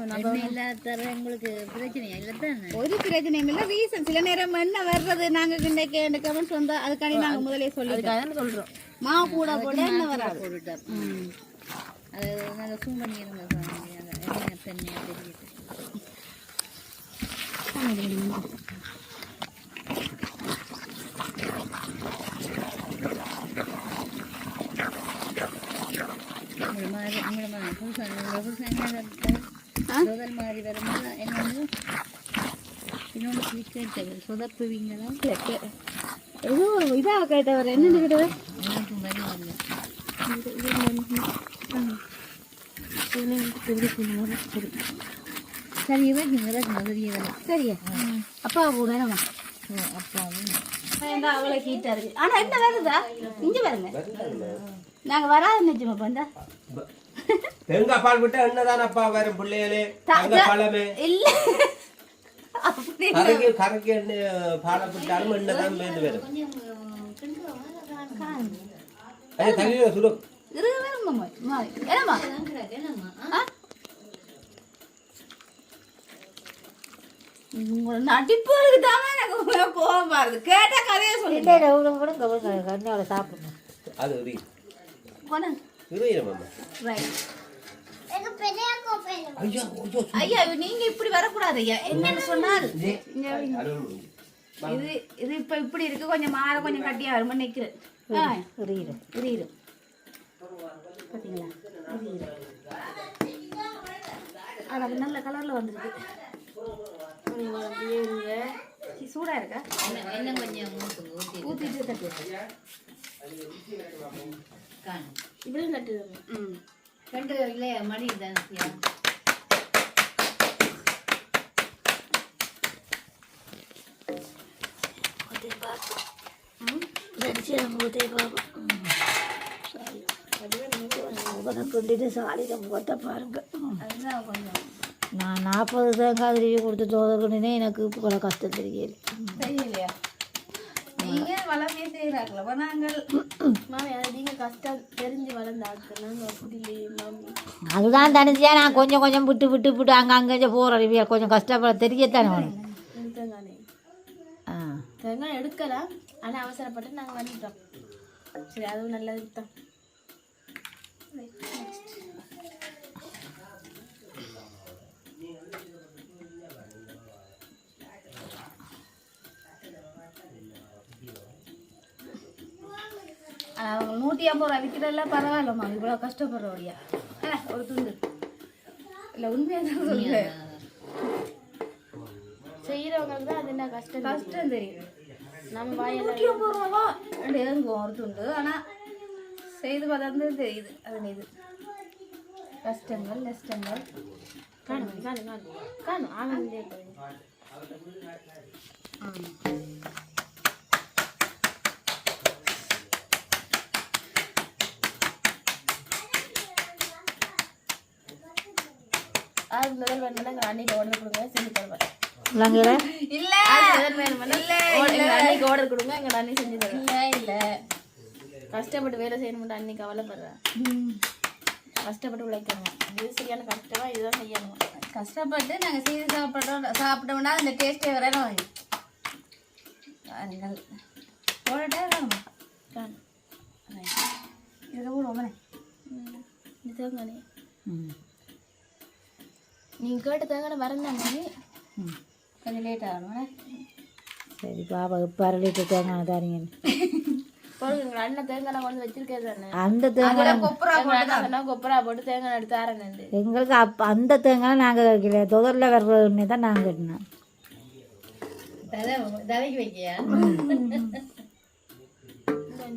D: இல்லாத உங்களுக்கு பிரச்சனையா இல்லை தானே?
A: ஒரு பிரச்சனையும் இல்லை. ரீசன் சில நேரம் என்ன வர்றது நாங்கள் இன்னைக்கு இந்த கமெண்ட்ஸ் வந்தால் அதுக்காண்டி நாங்கள் முதலே சொல்லிடுறோம்.
C: சொல்கிறோம்
A: மாவு கூட போட என்ன வராது.
D: போட்டுட்டா அது நல்லா சூம் பண்ணிடுங்க. தண்ணியாக தெரிஞ்சுட்டு முதல் மாதிரி வரும்போது என்ன இன்னொன்று ஸ்வீட் சொதப்புவீங்களா?
A: ஏதோ இதாக கேட்டவர் என்னென்னு கேட்டவர்
D: மாதிரி வரல. சரி இவருக்கு
A: சரியா அப்பா வேணாமா?
D: அப்பாவும்
A: அவ்வளோ ஹீட்டாக இருக்குது. ஆனால் என்ன வருதா இங்கே வருங்க. நாங்கள் வராது நிஜமா பண்ணா
B: தேங்காய் பால் விட்டா என்னதானப்பா வரும் பிள்ளைகளே? தேங்காய் பாலமே
A: இல்லை
B: கரைக்கு என்ன பாலை விட்டாலும் என்னதான் மேந்து வரும். தண்ணியில சுடு
A: நடிப்பு இருக்குதாம எனக்கு கோவம் பாருது. கேட்ட கதையை சொல்லிட்டு
D: கண்ணியோட சாப்பிடணும்.
B: அது
A: போனேன்
B: இருமா
A: ரைட்
B: ஐயா
A: ஐயா நீங்க இப்படி வரக்கூடாது ஐயா என்னன்னு சொன்னால் இது இது இப்ப இப்படி இருக்கு கொஞ்சம் மாற கொஞ்சம் கட்டியா வருமா நிக்கிறேன்
D: புரியுது
A: புரியுது பாத்தீங்களா அது நல்ல கலர்ல வந்திருக்கு சூடா இருக்கா
C: என்ன கொஞ்சம்
A: ஊத்திட்டு தட்டு
C: இப்படி தட்டு ரெண்டு இல்லையா மணி தான்சியா
D: கொண்டுட்டு சாலியில் முகத்தை பாருங்க நான் 40 தேங்காய் திருவி கொடுத்து தோதற்கொண்டுனே எனக்கு இப்போ கஷ்டம் தெரியல
A: தெரியலையா நீங்க வளமையே செய்யறாங்களா நாங்கள்
C: மாமி அதை நீங்க கஷ்டம் தெரிஞ்சு வளர்ந்த ஆட்கள் அப்படி இல்லையே மாமி
D: அதுதான் தனிச்சியா நான் கொஞ்சம் கொஞ்சம் விட்டு விட்டு விட்டு அங்கே போகிறேன் கொஞ்சம் கஷ்டப்பட தெரியத்தானே வேணும்
C: தேங்காய் எடுக்கலாம் ஆனால் அவசரப்பட்டு நாங்கள் வந்துட்டோம் சரி அதுவும் நல்லது தான்
A: அவங்க 150 ரூபா விற்கிறதெல்லாம் பரவாயில்லம்மா இவ்வளோ கஷ்டப்படுறோடியா ஒரு துண்டு இல்லை உண்மையாக தான் சொல்லுவேன்
C: செய்கிறவங்களுக்கு தான் அது என்ன கஷ்டம்
A: தெரியும்
C: நம்ம வாயில்
A: 150 ரூபாவா இறங்குவோம் ஒரு துண்டு ஆனால் செய்து பார்த்தா தெரியுது அது இது கஷ்டங்கள் நஷ்டங்கள்
C: காணும் ஆனந்தே அது முதல் வேணுமென்னா எங்கள் அன்னைக்கு ஆர்டர் கொடுங்க செஞ்சு தருவேன்
A: இல்லை
C: அன்னைக்கு ஆர்டர் கொடுங்க எங்கள் அண்ணி செஞ்சு தருவேன் இல்லை கஷ்டப்பட்டு வேலை செய்யணும்னு அன்னைக்கு கவலைப்படுறேன் கஷ்டப்பட்டு உழைக்கணும் இது சரியான கஷ்டமாக இதுதான் செய்யணும்
A: கஷ்டப்பட்டு நாங்கள் செய்து சாப்பிட்டோம்னா அந்த டேஸ்ட்டே வரணும் போடட்டே வேணுமா இதில் போடுவோமே
C: இதுதாங்கண்ணே நீங்கள் கேட்ட தேங்காய் வரந்தாங்க
A: கொஞ்சம் லேட் ஆகணும்ண்ணே
D: சரி பாப்பா இப்போ 1/2 லிட்டர் தேங்காய் தாரீங்க
C: போடுங்க அண்ணன் தேங்காய் கொண்டு வச்சிருக்கேன் தானே
D: அந்த தேங்காய்
C: கொப்பரா போட்டு தேங்காய் எடுத்து ஆரண்டு
D: எங்களுக்கு அந்த தேங்காய் நாங்கள் வைக்கல தொதரில் வர்றதுன்னு தான் நாங்கள் கட்டினோம்
C: தலைக்கு வைக்கியா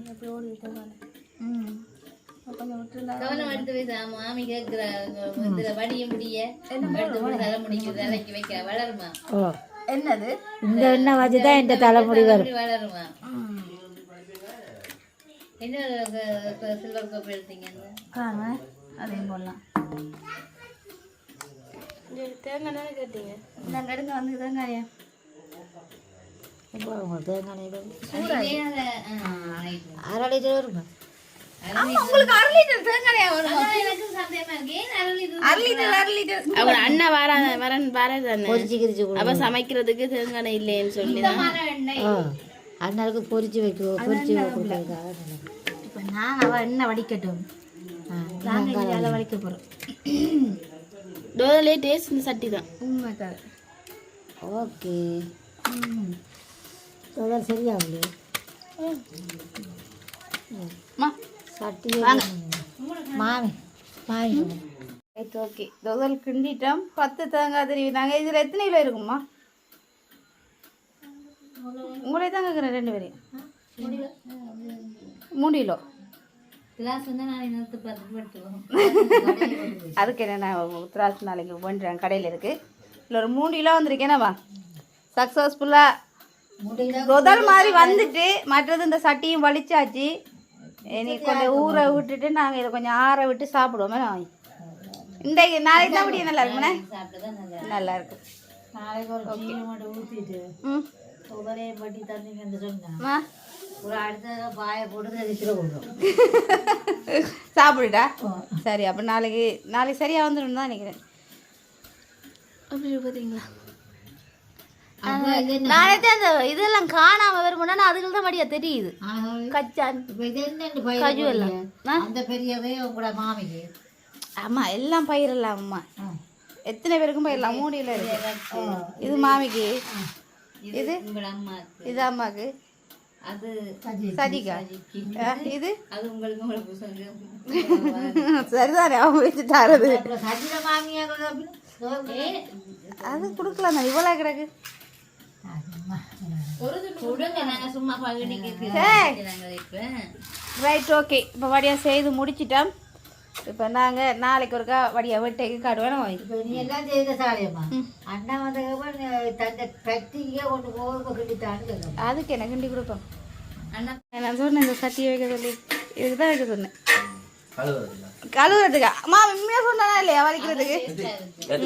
C: எப்படி ஓடி தேங்காய் கொஞ்சம் விட்டுருந்தா கவனம் எடுத்து வைத்தா மாமி கேட்குற வடிய முடிய தலைமுடிக்கு தலைக்கு வைக்க வளருமா
D: ஓ
A: என்னது
D: இந்த எண்ணெய் வச்சு தான் இந்த தலைமுடி வரும்
C: வளருமா என்ன சில்வர் கோப்பை எடுத்தீங்க
A: அதையும் போடலாம்
C: தேங்காய் தானே கேட்டீங்க
A: நாங்கள் எடுங்க வந்து தேங்காயா
D: தேங்காய் 1/2 லிட்டர் வருமா
A: உங்களுக்கு 1/2 லிட்டர் தேங்காயா வரும்
C: அவர் அண்ணா வரதானே
D: பொரிச்சு
C: அப்ப சமைக்கிறதுக்கு தேங்காய் இல்லைன்னு சொல்லி
D: அண்ணாளுக்கு பொரிச்சு வைக்குவோம் பொரிச்சு கொடுக்கறதுக்காக
A: இப்போ நான் அவள் என்ன வடிக்கட்டும் நாங்கள் அதை வடிக்க போகிறோம்
C: டோதலே டேஸ்ட் இந்த சட்டி தான்
A: உண்மைக்காக
D: ஓகே தொதல் சரியாகலையே சட்டி மாமி மாமி
A: ஓகே தொதல் கிண்டிட்டோம் 10 தேங்காய் திருவி நாங்கள் இதில் எத்தனை கிலோ இருக்கும்மா உங்களே தான் கேட்குறேன் 2 பேரையும் 3 கிலோ அதுக்கு என்ன நான் திராட்சை நாளைக்கு பண்ணுறேன் கடையில் இருக்குது இல்லை ஒரு 3 கிலோ வந்திருக்கேனாவா சக்ஸஸ்ஃபுல்லாக முதல் மாதிரி வந்துட்டு மற்றது இந்த சட்டியும் வலிச்சாச்சு இனி கொஞ்சம் ஊற விட்டுட்டு நாங்கள் இதை கொஞ்சம் ஆற விட்டு சாப்பிடுவோமே நான் இன்றைக்கு நாளைக்கு தான் முடியும் நல்லா இருக்குண்ணே நல்லா இருக்கு
D: நாளைக்கு ஒரு மட்டும் ஊற்றிட்டு உடனே பட்டி தண்ணிங்கன்னு சொன்னேன் ஒரு அடுத்த பாயை போட்டு விசிற கொடுக்கும்
A: சாப்பிடுடா சரி அப்போ நாளைக்கு சரியாக வந்துடும் தான் நினைக்கிறேன்
C: அப்படி பார்த்தீங்களா
A: நானே அந்த இதெல்லாம் காணாம வருமானா அதுகள் தான் வடியா தெரியுது. கச்சான் கஜு எல்லாம்
D: அந்த பெரியவே உங்களோட மாமிக்கு.
A: ஆமா எல்லாம் பயிரெல்லாம் அம்மா எத்தனை பேருக்கும் பயிரெல்லாம் மூடியில இருக்கு. இது மாமிக்கு, இது இது அம்மாக்கு, அது சதிகா, இது
C: அது உங்களுக்கு
A: சரிதானே அவங்க வச்சுட்டாரு.
D: சஜில மாமியா
A: அது கொடுக்கலாம் தான் இவ்வளோ கிடக்கு.
C: சும்மா
A: ரைட் ஓகே. இப்போ வடியா செய்து முடிச்சிட்டோம். இப்போ நாங்கள் நாளைக்கு ஒருக்கா வடியா வெட்டைக்கு காடுவேணும்.
D: இப்போ நீ எல்லாம் செய்த சாலையம்மா அண்ணா வந்ததுக்கப்புறம் தந்த கட்டிக்கே கொண்டு போக கிண்டித்தான்னு சொல்லுவோம்.
A: அதுக்கு என்ன கிண்டி கொடுப்போம். நான் சொன்னேன் இந்த சட்டியை வைக்க சொல்லி இதுக்கு தான் வைக்க சொன்னேன். கழுவுறதுக்கா அம்மா உண்மையாக சொன்னா இல்லையா வலிக்கிறதுக்கு? 1/2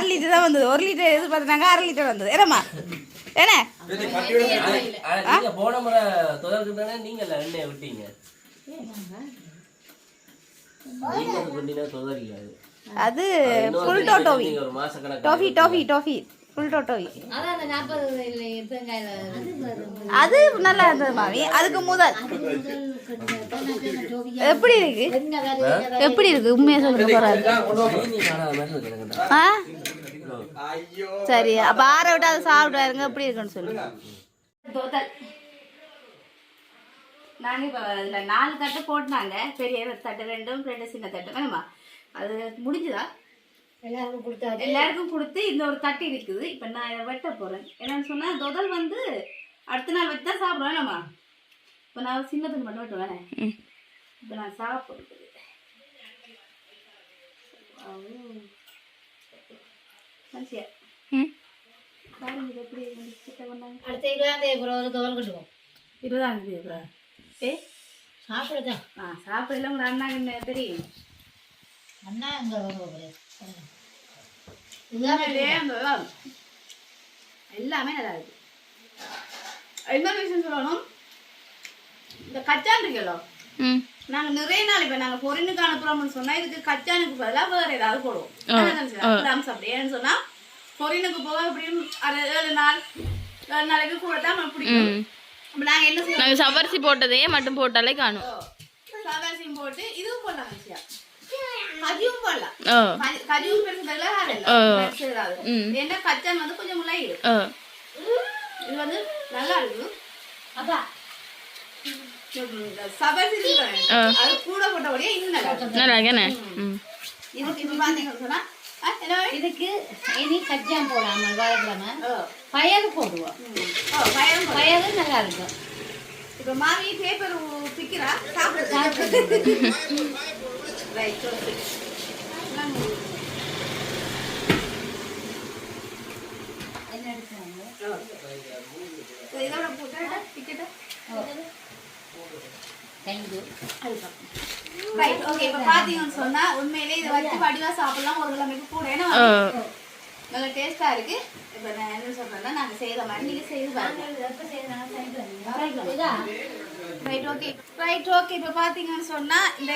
A: லிட்டர் தான் வந்தது. 1 லிட்டர் எதிர்பார்த்தாங்க, 1/2 லிட்டர் வந்தது. ஏனம்மா என்ன
B: போன முறை தொடர்ந்து தானே நீங்க எண்ணெயை விட்டீங்க.
A: அது ஃபுல் டோட்டோவி டோஃபி டோஃபி டோஃபி ஃபுல் டோட்டோவி. அது நல்லா இருந்தது மாமி. அதுக்கு முதல் எப்படி இருக்கு? எப்படி இருக்கு உண்மையா சொல்லுங்க போறாரு. சரி அப்ப ஆற விட்டு அதை சாப்பிடுவாருங்க. எப்படி இருக்குன்னு சொல்லுங்க. நாங்கள் இப்போ அதில் 4 தட்டு போட்டுனாங்க. பெரிய தட்டு 2 சின்ன தட்டு வேணுமா? அது முடிஞ்சுதா? எல்லாருக்கும் கொடுத்து இந்த ஒரு தட்டு இருக்குது. இப்போ நான் இதை வெட்ட போகிறேன். என்னன்னு சொன்னால் தொதல் வந்து அடுத்த நாள் வச்சு தான் சாப்பிடுவேன் நம்ம. இப்போ நான் சின்னத்துக்கு மட்டும் வெட்டுவேன். இப்போ நான் சாப்பிடுறது மனுஷியா பாருங்க இது எப்படி பண்ணாங்க.
D: அடுத்த 20 தொகல் கட்டுவோம்.
A: 20 ஏ
D: சாப்பிடுதான்
A: சாப்பிடல. உங்கள் அண்ணாக்கு என்ன தெரியும்?
D: அண்ணா அங்கே
A: எல்லாமே நல்லா இருக்கு. இன்னொரு விஷயம் சொல்லணும். இந்த கச்சான் இருக்கலோ நாங்க நிறைய நாள் இப்ப நாங்க பொரினுக்கு அனுப்புறோம்னு சொன்னா இதுக்கு கச்சானுக்கு பதிலாக வேற ஏதாவது போடுவோம். அப்படி ஏன்னு சொன்னா பொரினுக்கு போக எப்படியும் 7 நாளைக்கு கூட தான் பிடிக்கும். நாங்க என்ன செய்வோம்,
C: சவரிசி போட்டதே மட்டும் போட்டாலே காணும்.
A: சவரிசியும் போட்டு இதுவும் போடலாம். கஜியும் போடலாம். கஜியும் பெருசுல என்ன கச்சான் வந்து கொஞ்சம் முளையிடு. இது வந்து நல்லா இருக்கு. அப்பா சவரிசி அது கூட போட்டபடியே இது நல்லா இதுக்கு இப்ப பாத்தீங்கன்னு சொன்னா
C: இதுக்கு இனி கச்சான் போடாம வாழைக்கிழமை பயறு போடுவோம். பயறு நல்லா இருக்கும்.
A: இப்ப மாமி பேப்பர் பிக்கிறா சாப்பிடுறது. இதோட போட்டு பிக்கெட்டா ரைட் ஓகே. இப்ப பாத்தீங்கன்னு சொன்னா உண்மையிலே இதை வச்சு வடிவா சாப்பிடலாம். ஒரு கிழமைக்கு கூட ஏன்னா நல்லா டேஸ்டா இருக்கு. இப்ப நான் என்ன சொல்றேன்னா நாங்க செய்யற மாதிரி நீங்க செய்து பாருங்க. Right okay right okay. இப்ப பாத்தீங்கன்னு சொன்னா இந்த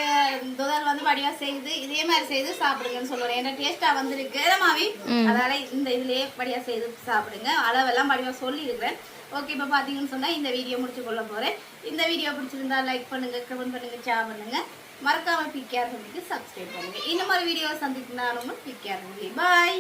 A: தொதல் வந்து வடிவா செய்து இதே மாதிரி செய்து சாப்பிடுங்கன்னு சொல்லுவேன். ஏன்னா டேஸ்டா வந்திருக்கு மாவி. அதனால இந்த இதுலயே வடிவா செய்து சாப்பிடுங்க. அளவெல்லாம் வடிவா சொல்லி இருக்கிறேன். ஓகே இப்போ பார்த்தீங்கன்னு சொன்னால் இந்த வீடியோ முடிச்சு கொள்ள போகிறேன். இந்த வீடியோ பிடிச்சிருந்தா லைக் பண்ணுங்கள், கமெண்ட் பண்ணுங்கள், ஷேர் பண்ணுங்கள். மறக்காமல் பிகேஆர் ஃபேமிலிக்கு சப்ஸ்கிரைப் பண்ணுங்கள். இந்த மாதிரி வீடியோவை சந்திக்கு நான் உங்கள் பிகேஆர் ஃபேமிலி. பாய்.